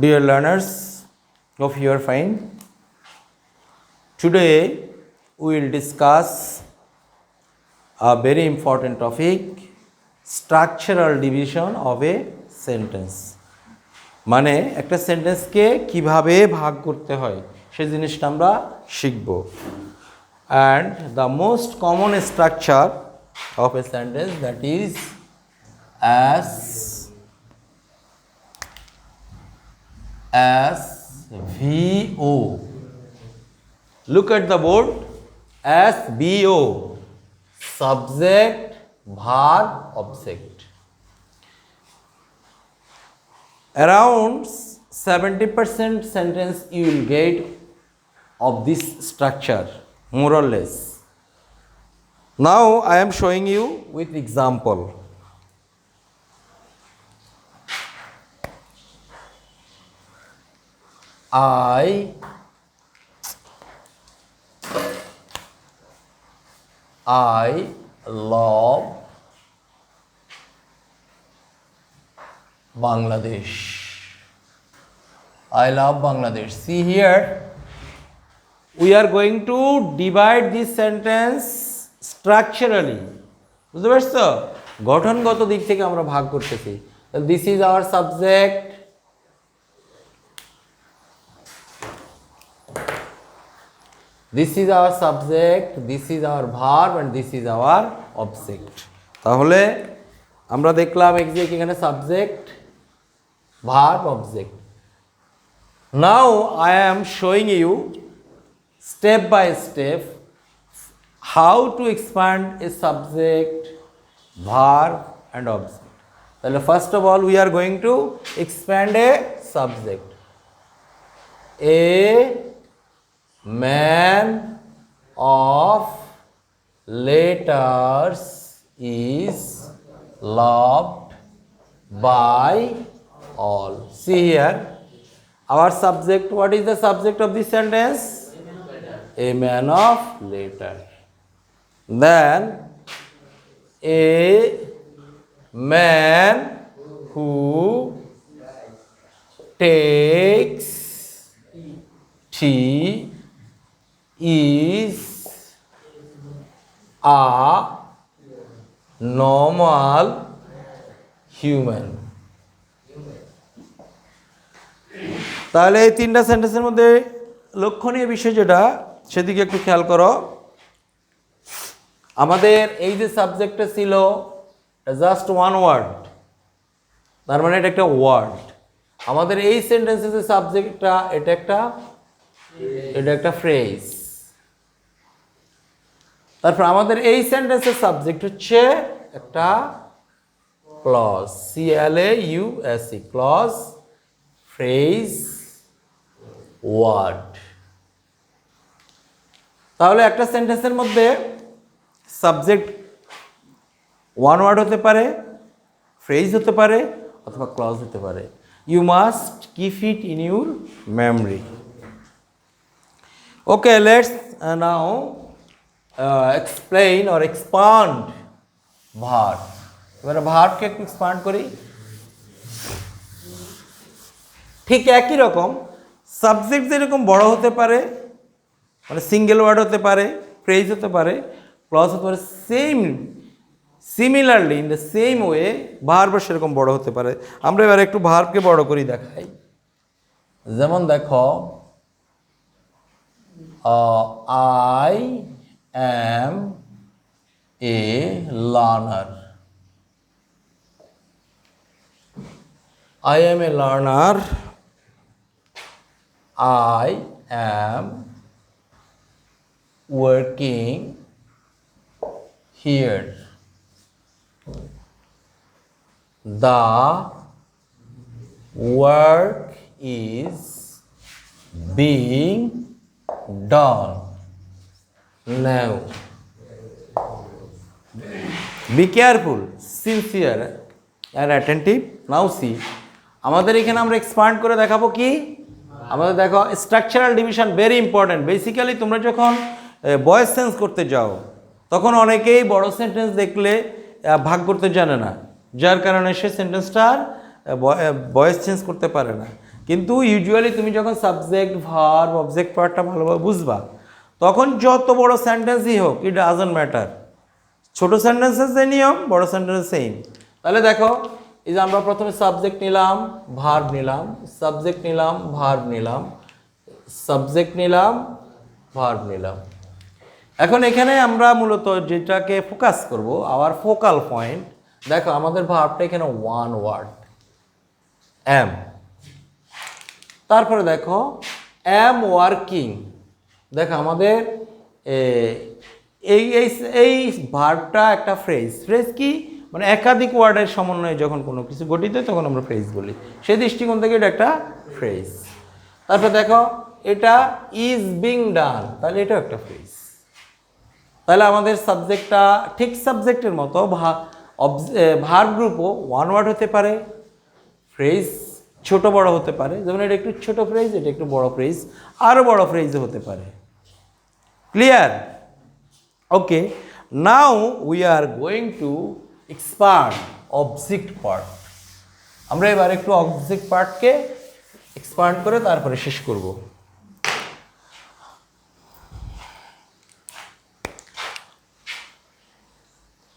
Dear learners, hope you are fine. Today we will discuss a very important topic, structural division of a sentence. মানে একটা সেন্টেন্সকে কিভাবে ভাগ করতে হয় সেই জিনিসটা আমরা শিখব। And the most common structure of a sentence, that is as VO. Look at the board. SVO, subject, verb, object. Around 70% sentence you will get of this structure, more or less. Now I am showing you with example. I love Bangladesh. I love Bangladesh. See here, we are going to divide this sentence structurally. বুঝতে পারছো? গঠনগত দিক থেকে আমরা ভাগ করতেছি। This is our subject. This is our subject, this is our verb, and this is our object. তাহলে আমরা দেখলাম এখানে subject, verb, object. Now I am showing you step by step how to expand a subject, verb, and object. তাহলে first of all we are going to expand a subject. A man of letters is loved by all. See here, our subject, what is the subject of this sentence? A man of letters. Then a man who takes tea is a normal human. তাহলে এই তিনটা সেন্টেন্সের মধ্যে লক্ষণীয় বিষয় যেটা সেদিকে একটু খেয়াল করো। আমাদের এই যে সাবজেক্টটা ছিল জাস্ট ওয়ান ওয়ার্ড, তার মানে এটা একটা ওয়ার্ড। আমাদের এই সেন্টেন্সের যে সাবজেক্টটা এটা একটা ফ্রেজ। তারপর আমাদের এই সেন্টেন্সের সাবজেক্ট হচ্ছে একটা clause, CLAUSE, clause, phrase, word. তাহলে একটা সেন্টেন্সের মধ্যে সাবজেক্ট ওয়ান ওয়ার্ড হতে পারে, ফ্রেজ হতে পারে, অথবা ক্লজ হতে পারে। You must keep it in your memory. Okay, let's now explain or expand verb. এবারে ভার্বকে একটু এক্সপান্ড করি। ঠিক একই রকম সাবজেক্ট যেরকম বড় হতে পারে, মানে সিঙ্গেল ওয়ার্ড হতে পারে, ফ্রেজ হতে পারে, ক্লজ হতে পারে, similarly in the same way ভার্বও সেরকম বড় হতে পারে। আমরা এবার একটু ভার্বকে বড় করি দেখাই। যেমন দেখো, I am a learner. I am a learner. I am working here. The work is being done now. Be careful, sincere and attentive. Now see, আমাদের এখানে আমরা এক্সপান্ড করে দেখাবো কি, আমাদের দেখো structural division very important. Basically তোমরা যখন ভয়েস চেঞ্জ করতে যাও তখন অনেকেই বড় সেন্টেন্স দেখলে ভাগ করতে জানে না, যার কারণে সে সেন্টেন্সটার ভয়েস চেঞ্জ করতে পারে না। কিন্তু ইউজুয়ালি তুমি যখন সাবজেক্ট ভার্ব অবজেক্ট পার্টটা ভালোভাবে বুঝবা তখন যত বড় সেন্টেন্সই হোক ইট ডাজন্ট ম্যাটার। ছোট সেন্টেন্সের যে নিয়ম বড় সেন্টেন্স সেম। তাহলে দেখো এই যে আমরা প্রথমে সাবজেক্ট নিলাম, ভার্ব নিলাম, সাবজেক্ট নিলাম, ভার্ব নিলাম, সাবজেক্ট নিলাম, ভার্ব নিলাম। এখন এখানে আমরা মূলত যেটাকে ফোকাস করব, আওয়ার ফোকাল পয়েন্ট, দেখো আমাদের ভার্বটা এখানে ওয়ান ওয়ার্ড অ্যাম। তারপরে দেখো অ্যাম ওয়ার্কিং। দেখো আমাদের এই এই এই ভার্বটা একটা ফ্রেজ। ফ্রেজ কি মানে একাধিক ওয়ার্ডের সমন্বয়ে যখন কোনো কিছু গঠিত হয় তখন আমরা ফ্রেজ বলি, সেই দৃষ্টিকোণ থেকে এটা একটা ফ্রেজ। তারপরে দেখো এটা ইজ বিং ডান, তাহলে এটাও একটা ফ্রেজ। তাহলে আমাদের সাবজেক্টটা ঠিক সাবজেক্টের মতো ভার্ব গ্রুপও ওয়ান ওয়ার্ড হতে পারে, ফ্রেজ ছোট বড় হতে পারে, যেমন এটা একটু ছোট ফ্রেজ, এটা একটু বড় ফ্রেজ, আরও বড় ফ্রেজও হতে পারে। Clear? Okay, now we are going to expand object part. আমরা এবার একটু অবজেক্ট পার্টকে এক্সপান্ড করে তারপরে শেষ করব।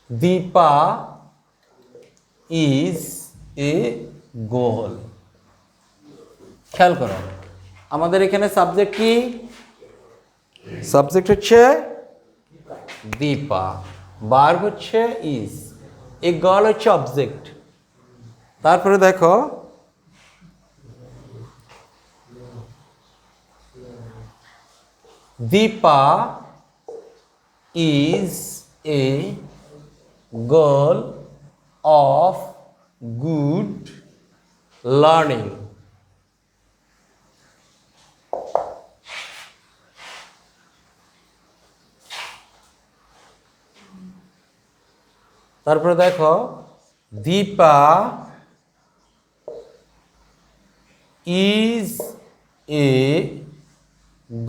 Dipa is a girl. খেয়াল করো আমাদের এখানে সাবজেক্ট কি? সাবজেক্ট হচ্ছে দীপা, ভার্ব হচ্ছে ইজ, এ গার্ল হচ্ছে অবজেক্ট। তারপরে দেখো Dipa is a girl of good learning. তারপরে দেখো Dipa is a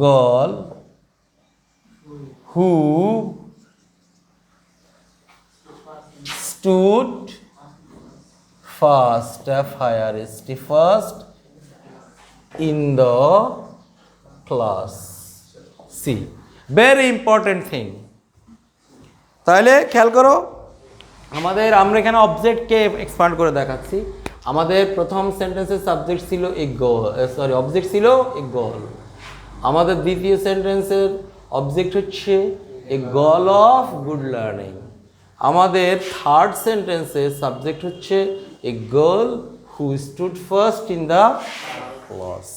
girl who stood first, F-I-R-S-T, first in the class. See, very important thing. তাহলে খেয়াল করো আমাদের, আমরা এখানে অবজেক্টকে এক্সপান্ড করে দেখাচ্ছি। আমাদের প্রথম সেন্টেন্সের সাবজেক্ট ছিল এ গার্ল, অবজেক্ট ছিল এ গার্ল। আমাদের দ্বিতীয় সেন্টেন্সের অবজেক্ট হচ্ছে এ গার্ল অফ গুড লার্নিং। আমাদের থার্ড সেন্টেন্সের সাবজেক্ট হচ্ছে এ girl who stood first in the class.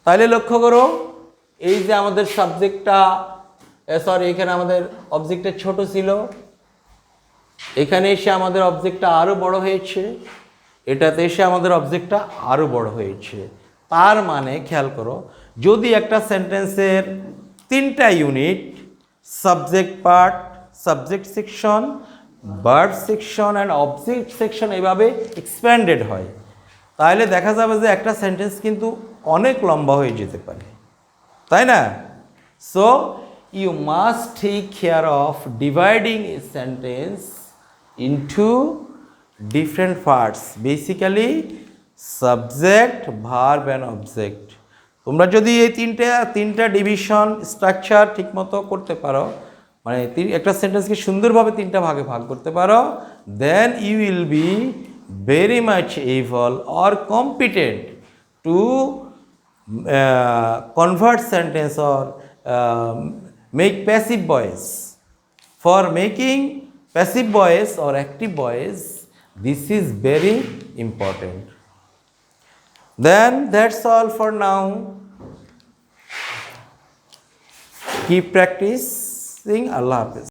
তাহলে লক্ষ্য করো এই যে আমাদের সাবজেক্টটা এখানে আমাদের অবজেক্টটা ছোট ছিল, এখানে এসে আমাদের অবজেক্টটা আরও বড় হয়েছে, এটাতে এসে আমাদের অবজেক্টটা আরও বড় হয়েছে। তার মানে খেয়াল করো যদি একটা সেন্টেন্সের তিনটা unit subject part, subject section, verb section and object section এভাবে এক্সপ্যান্ডেড হয়, তাহলে দেখা যাবে যে একটা সেন্টেন্স কিন্তু অনেক লম্বা হয়ে যেতে পারে, তাই না? So you must take care of dividing a sentence into different parts, basically subject, verb and object. তোমরা যদি এই তিনটা ডিভিশন স্ট্রাকচার ঠিকমতো করতে পারো, মানে একটা সেন্টেন্সকে সুন্দরভাবে তিনটা ভাগে ভাগ করতে পারো, then you will be very much able or competent to convert sentence or make passive voice. For making passive voice or active voice, this is very important. Then that's all for now. Keep practicing. Allah Hafiz.